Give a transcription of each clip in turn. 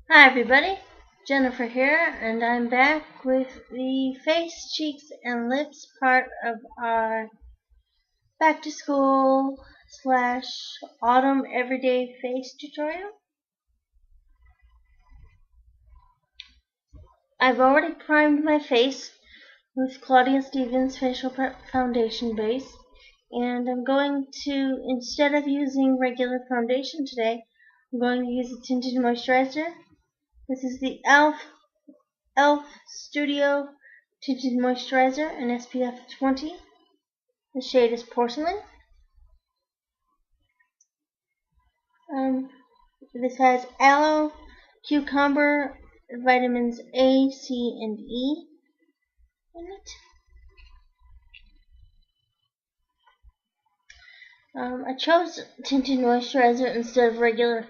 Hi everybody, Jennifer here, and I'm back with the face, cheeks, and lips part of our back to school / autumn everyday face tutorial. I've already primed my face with Claudia Stevens Facial Prep Foundation Base, and I'm going to, instead of using regular foundation today, I'm going to use a tinted moisturizer. This is the e.l.f. Studio Tinted Moisturizer in SPF 20. The shade is Porcelain. This has aloe, cucumber, vitamins A, C, and E in it. I chose tinted moisturizer instead of regular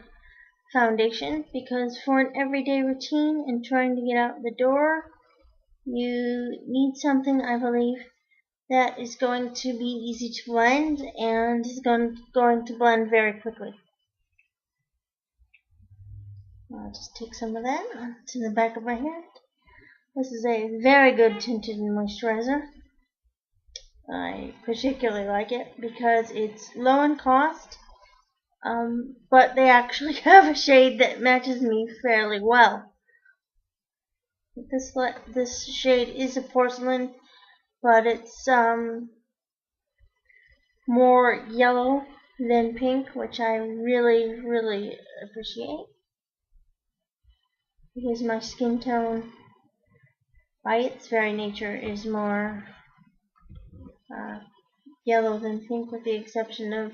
foundation because for an everyday routine and trying to get out the door, you need something, I believe, that is going to be easy to blend and is going to blend very quickly. I'll just take some of that to the back of my hand. This is a very good tinted moisturizer. I particularly like it because it's low in cost, but they actually have a shade that matches me fairly well. This shade is a porcelain, but it's more yellow than pink, which I really appreciate because my skin tone, by its very nature, is more yellow than pink, with the exception of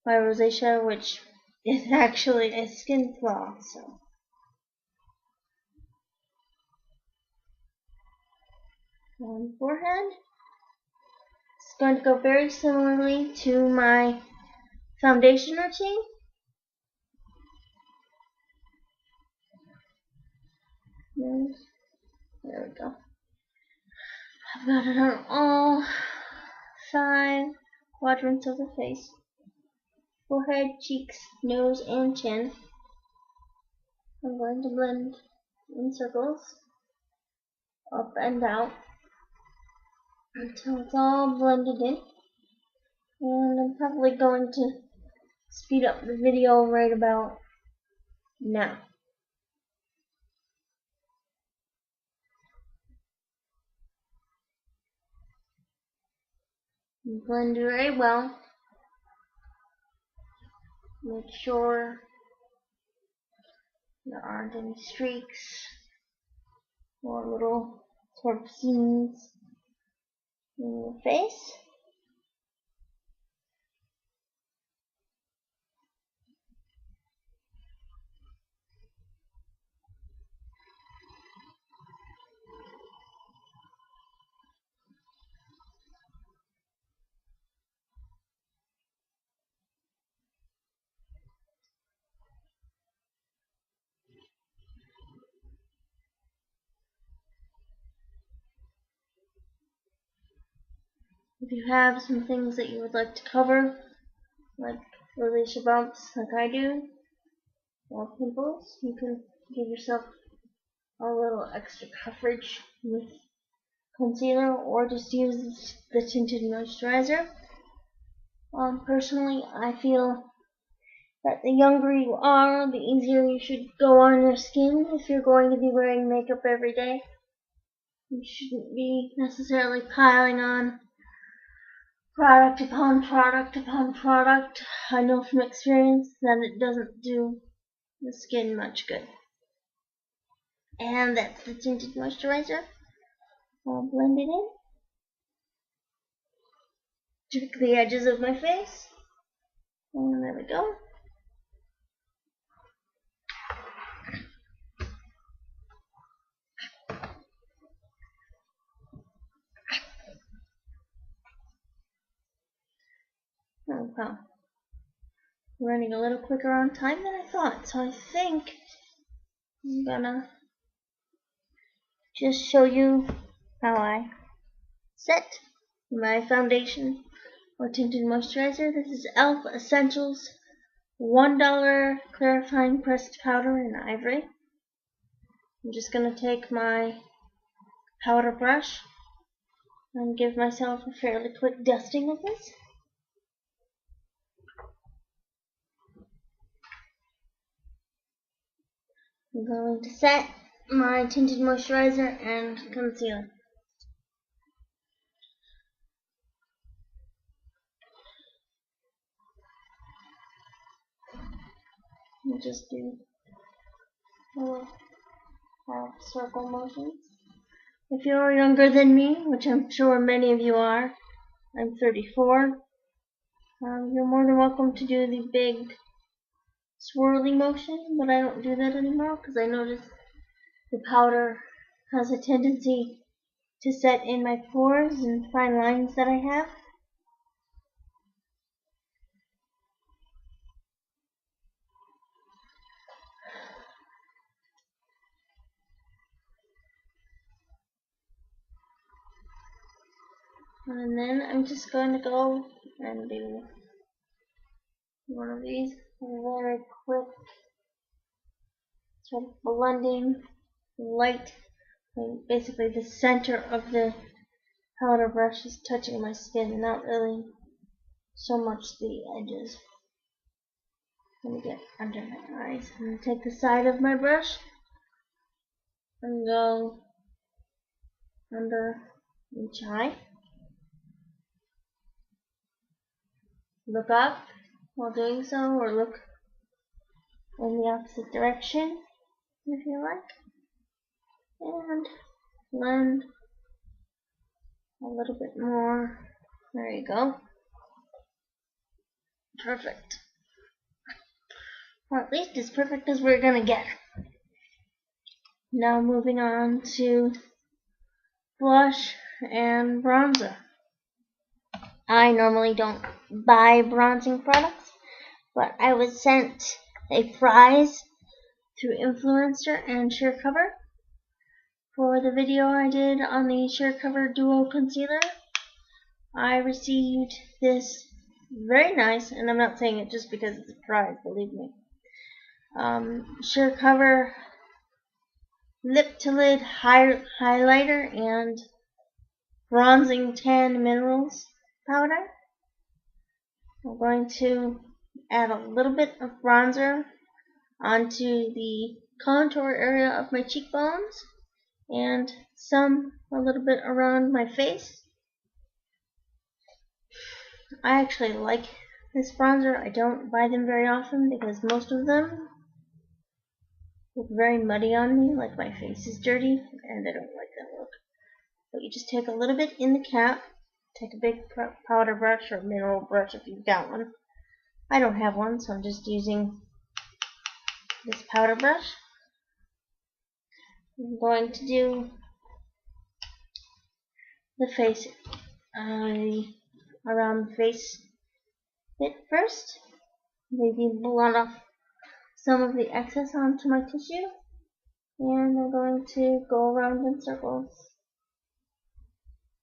my rosacea, which is actually a skin flaw. So, on forehead, it's going to go very similarly to my foundation routine. There we go. I've got it on all 5 quadrants of the face: forehead, cheeks, nose, and chin. I'm going to blend in circles, up and out, until it's all blended in. And I'm probably going to speed up the video right about now. Blend very well. Make sure there aren't any streaks or little sort of seams in your face. If you have some things that you would like to cover, like rosacea bumps like I do, or pimples, you can give yourself a little extra coverage with concealer or just use the tinted moisturizer. Personally, I feel that the younger you are, the easier you should go on your skin if you're going to be wearing makeup every day. You shouldn't be necessarily piling on product upon product upon product. I know from experience that it doesn't do the skin much good. And that's the tinted moisturizer. I'll blend it in. Check the edges of my face. And there we go. Oh wow. Running a little quicker on time than I thought, so I think I'm gonna just show you how I set my foundation or tinted moisturizer. This is e.l.f. Essentials $1 clarifying pressed powder in ivory. I'm just going to take my powder brush and give myself a fairly quick dusting of this. I'm going to set my tinted moisturizer and concealer. I'll just do little half circle motions. If you're younger than me, which I'm sure many of you are, I'm 34, you're more than welcome to do the big swirly motion, but I don't do that anymore because I noticed the powder has a tendency to set in my pores and fine lines that I have. And then I'm just going to go and do one of these very quick sort of blending light. And basically the center of the powder brush is touching my skin, not really so much the edges. Let me get under my eyes. I'm going to take the side of my brush and go under each eye. Look up while doing so, or look in the opposite direction if you like. And blend a little bit more. There you go. Perfect. Or at least as perfect as we're gonna get. Now moving on to blush and bronzer. I normally don't buy bronzing products, but I was sent a prize through Influencer and Sheercover for the video I did on the Sheercover Duo Concealer. I received this very nice, and I'm not saying it just because it's a prize, believe me, Sheercover Lip to Lid Highlighter and Bronzing Tan Minerals powder. I'm going to add a little bit of bronzer onto the contour area of my cheekbones and a little bit around my face. I actually like this bronzer. I don't buy them very often because most of them look very muddy on me, like my face is dirty, and I don't like that look. But you just take a little bit in the cap. Take a big powder brush or mineral brush if you've got one. I don't have one, so I'm just using this powder brush. I'm going to do the face, around the face bit first. Maybe blot off some of the excess onto my tissue. And I'm going to go around in circles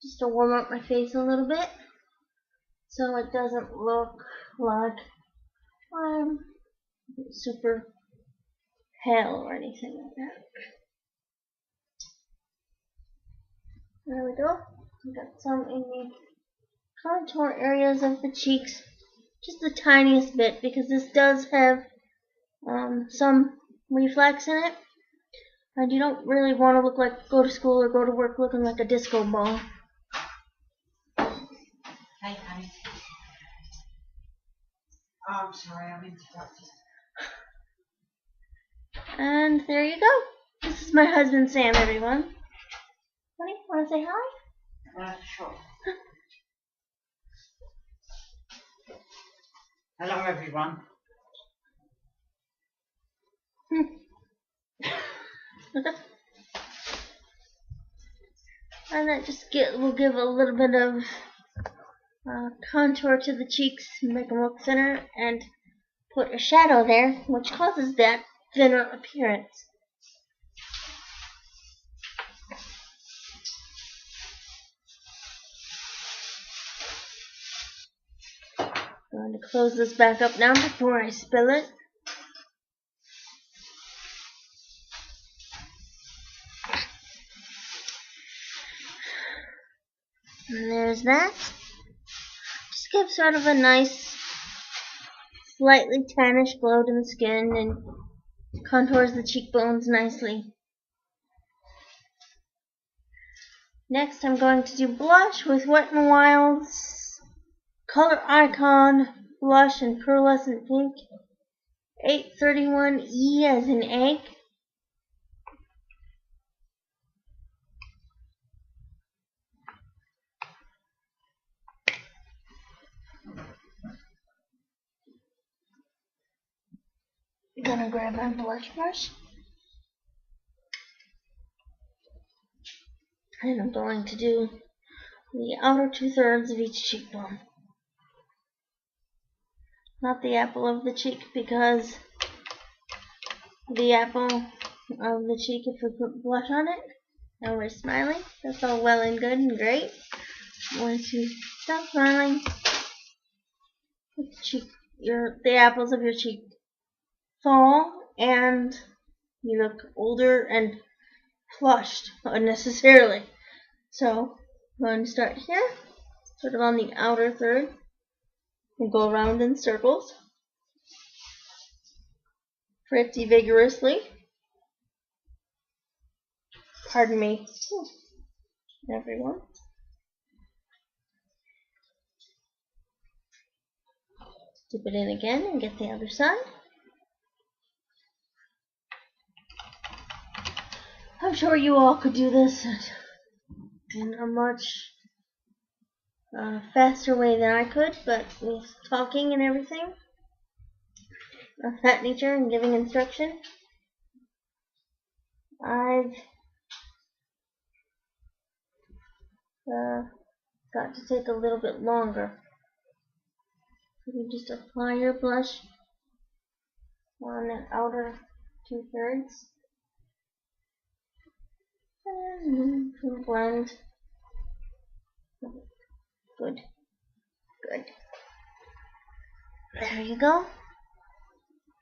just to warm up my face a little bit so it doesn't look like I'm super pale or anything like that. There we go. I've got some in the contour areas of the cheeks, just the tiniest bit, because this does have some reflex in it, and you don't really want to look like go to school or go to work looking like a disco ball. Hey, honey. Oh, I'm sorry, I'm interrupted. And there you go. This is my husband Sam, everyone. Honey, want to say hi? Sure. Hello, everyone. And that just will give a little bit of contour to the cheeks, make them look thinner, and put a shadow there, which causes that thinner appearance. I'm going to close this back up now before I spill it. And there's that. Just gives sort of a nice, slightly tannish glow to the skin and contours the cheekbones nicely. Next, I'm going to do blush with Wet n Wild's Color Icon Blush in Pearlescent Pink, 831E as in egg. I'm gonna grab my blush brush, and I'm going to do the outer 2/3 of each cheekbone. Not the apple of the cheek, because the apple of the cheek, if we put blush on it and we're smiling, that's all well and good and great. Once you stop smiling, the apples of your cheek fall and you look older and flushed unnecessarily. So I'm going to start here, sort of on the outer third, and go around in circles pretty vigorously. Pardon me, everyone. Dip it in again and get the other side. I'm sure you all could do this in a much faster way than I could, but with talking and everything of that nature and giving instruction, I've got to take a little bit longer. So you just apply your blush on the outer 2/3 and then blend. Good. There you go.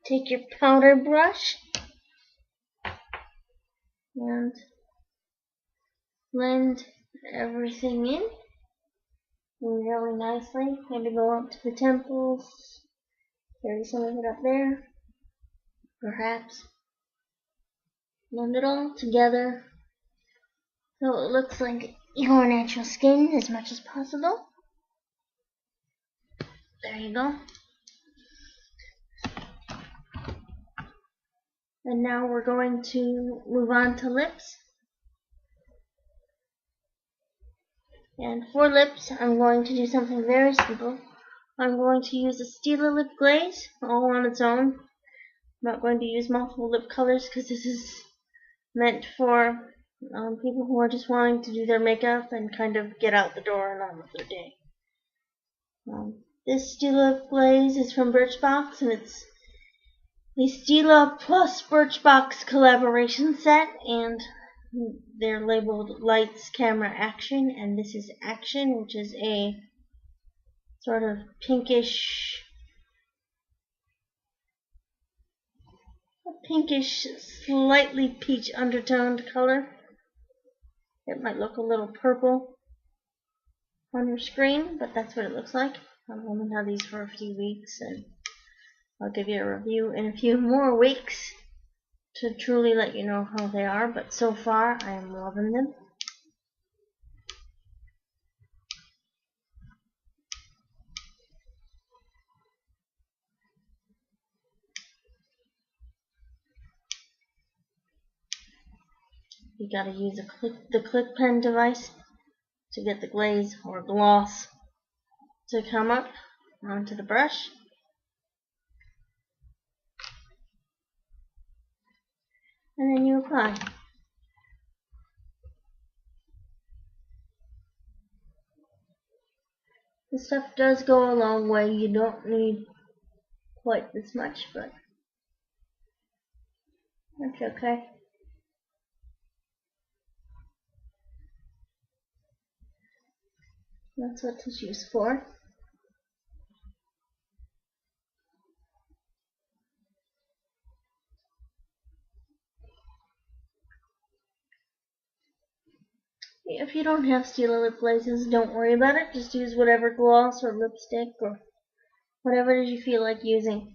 Take your powder brush and blend everything in really nicely. Maybe go up to the temples, carry some of it up there, perhaps. Blend it all together so it looks like your natural skin as much as possible. There you go. And now we're going to move on to lips. And for lips, I'm going to do something very simple. I'm going to use a Stila lip glaze all on its own. I'm not going to use multiple lip colors because this is meant for people who are just wanting to do their makeup and kind of get out the door and on with their day. This Stila lip glaze is from Birchbox, and it's the Stila plus Birchbox collaboration set, and they're labeled Lights, Camera, Action, and this is Action, which is a sort of pinkish, slightly peach undertoned color. It might look a little purple on your screen, but that's what it looks like. I've only had these for a few weeks, and I'll give you a review in a few more weeks to truly let you know how they are, but so far I am loving them. You gotta use the click pen device to get the glaze or gloss to come up onto the brush. And then you apply. This stuff does go a long way. You don't need quite this much, but that's okay. That's what tissue's for. If you don't have steel lip glazes, don't worry about it. Just use whatever gloss or lipstick or whatever it is you feel like using.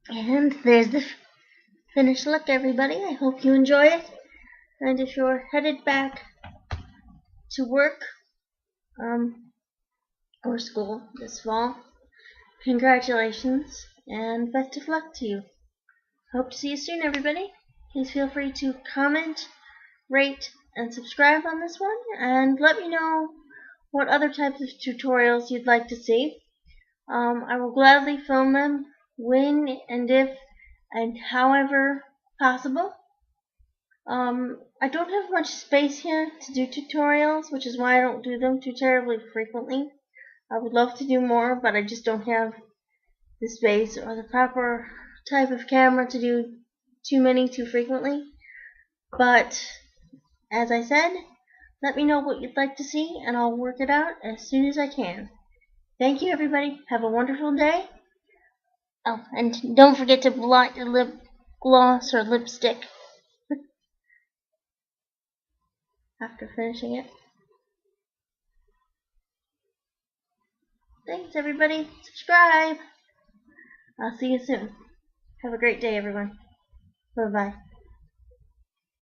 And there's the finished look, everybody. I hope you enjoy it. And if you're headed back to work or school this fall, congratulations and best of luck to you. Hope to see you soon, everybody. Please feel free to comment, rate, and subscribe on this one, and let me know what other types of tutorials you'd like to see. I will gladly film them when and if and however possible. I don't have much space here to do tutorials, which is why I don't do them too terribly frequently. I would love to do more, but I just don't have the space or the proper type of camera to do too many too frequently. But as I said, let me know what you'd like to see and I'll work it out as soon as I can. Thank you, everybody. Have a wonderful day. Oh, and don't forget to blot your lip gloss or lipstick after finishing it. Thanks, everybody. Subscribe. I'll see you soon. Have a great day, everyone. Bye-bye.